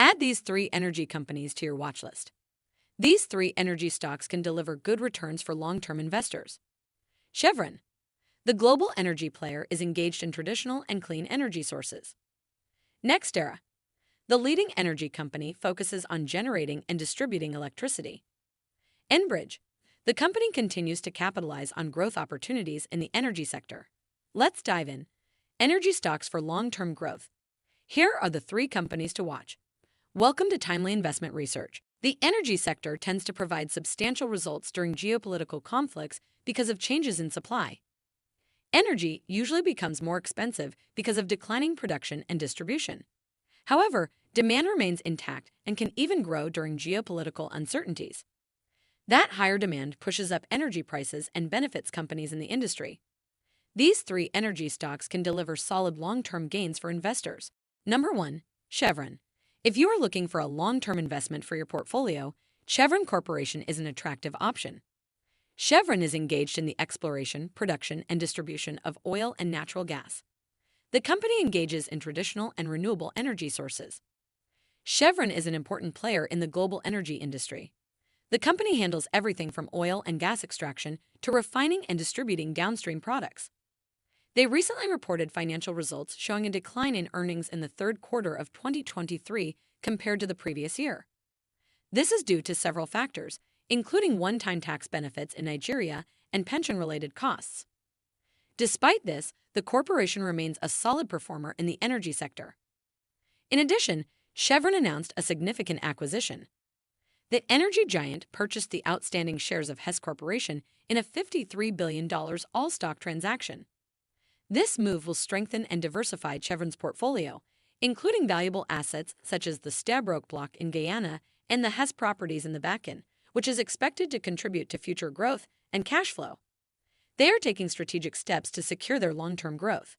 Add these three energy companies to your watch list. These three energy stocks can deliver good returns for long-term investors. Chevron. The global energy player is engaged in traditional and clean energy sources. NextEra. The leading energy company focuses on generating and distributing electricity. Enbridge. The company continues to capitalize on growth opportunities in the energy sector. Let's dive in. Energy stocks for long-term growth. Here are the three companies to watch. Welcome to Timely Investment Research. The energy sector tends to provide substantial results during geopolitical conflicts because of changes in supply. Energy usually becomes more expensive because of declining production and distribution. However, demand remains intact and can even grow during geopolitical uncertainties. That higher demand pushes up energy prices and benefits companies in the industry. These three energy stocks can deliver solid long-term gains for investors. Number 1. Chevron. If you are looking for a long-term investment for your portfolio, Chevron Corporation is an attractive option. Chevron is engaged in the exploration, production, and distribution of oil and natural gas. The company engages in traditional and renewable energy sources. Chevron is an important player in the global energy industry. The company handles everything from oil and gas extraction to refining and distributing downstream products. They recently reported financial results showing a decline in earnings in the third quarter of 2023 compared to the previous year. This is due to several factors, including one-time tax benefits in Nigeria and pension-related costs. Despite this, the corporation remains a solid performer in the energy sector. In addition, Chevron announced a significant acquisition. The energy giant purchased the outstanding shares of Hess Corporation in a $53 billion all-stock transaction. This move will strengthen and diversify Chevron's portfolio, including valuable assets such as the Stabroek Block in Guyana and the Hess properties in the Bakken, which is expected to contribute to future growth and cash flow. They are taking strategic steps to secure their long-term growth.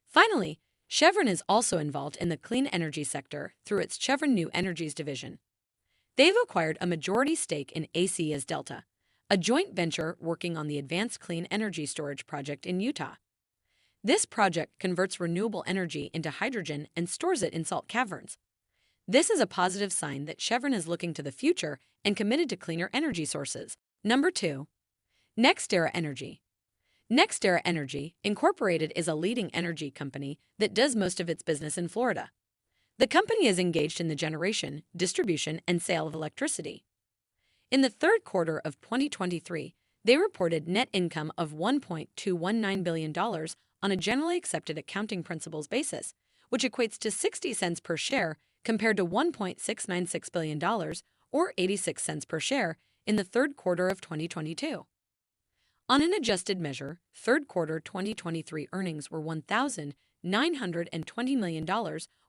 Finally, Chevron is also involved in the clean energy sector through its Chevron New Energies division. They've acquired a majority stake in ACS Delta, a joint venture working on the Advanced Clean Energy Storage project in Utah. This project converts renewable energy into hydrogen and stores it in salt caverns. This is a positive sign that Chevron is looking to the future and committed to cleaner energy sources. Number 2. NextEra Energy. NextEra Energy, Incorporated is a leading energy company that does most of its business in Florida. The company is engaged in the generation, distribution, and sale of electricity. In the third quarter of 2023, they reported net income of $1.219 billion on a generally accepted accounting principles basis, which equates to 60 cents per share compared to $1.696 billion or 86 cents per share in the third quarter of 2022. On an adjusted measure, third quarter 2023 earnings were $1,920 million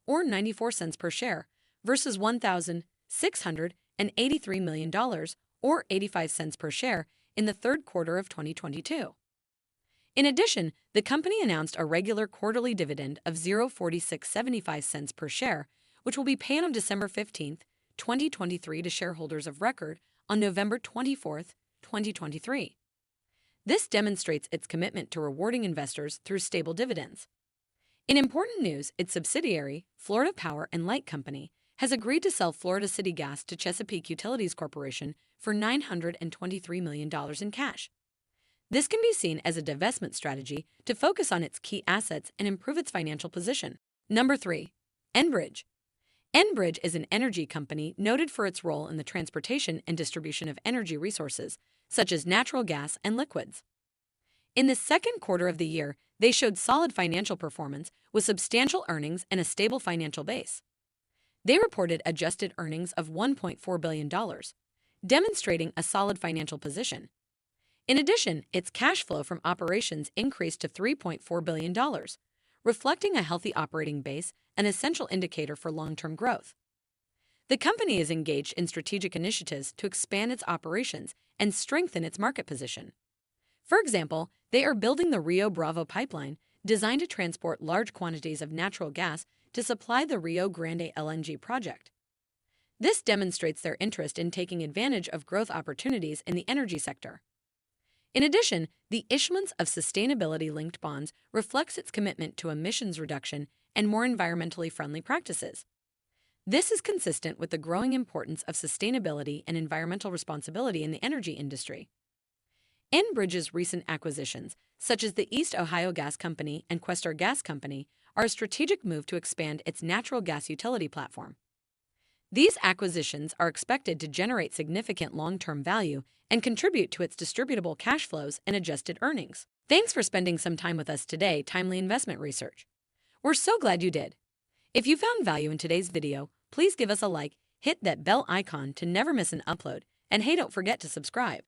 or 94 cents per share versus $1,683 million or 85 cents per share in the third quarter of 2022. In addition, the company announced a regular quarterly dividend of $0.4675 per share, which will be paid on December 15, 2023 to shareholders of record on November 24, 2023. This demonstrates its commitment to rewarding investors through stable dividends. In important news, its subsidiary, Florida Power and Light Company, has agreed to sell Florida City Gas to Chesapeake Utilities Corporation for $923 million in cash. This can be seen as a divestment strategy to focus on its key assets and improve its financial position. Number 3. Enbridge. Enbridge is an energy company noted for its role in the transportation and distribution of energy resources, such as natural gas and liquids. In the second quarter of the year, they showed solid financial performance with substantial earnings and a stable financial base. They reported adjusted earnings of $1.4 billion, demonstrating a solid financial position. In addition, its cash flow from operations increased to $3.4 billion, reflecting a healthy operating base, an essential indicator for long-term growth. The company is engaged in strategic initiatives to expand its operations and strengthen its market position. For example, they are building the Rio Bravo pipeline, designed to transport large quantities of natural gas to supply the Rio Grande LNG project. This demonstrates their interest in taking advantage of growth opportunities in the energy sector. In addition, the issuance of sustainability-linked bonds reflects its commitment to emissions reduction and more environmentally friendly practices. This is consistent with the growing importance of sustainability and environmental responsibility in the energy industry. Enbridge's recent acquisitions, such as the East Ohio Gas Company and Questar Gas Company, are a strategic move to expand its natural gas utility platform. These acquisitions are expected to generate significant long-term value and contribute to its distributable cash flows and adjusted earnings. Thanks for spending some time with us today, Timely Investment Research. We're so glad you did. If you found value in today's video, please give us a like, hit that bell icon to never miss an upload, and hey, don't forget to subscribe.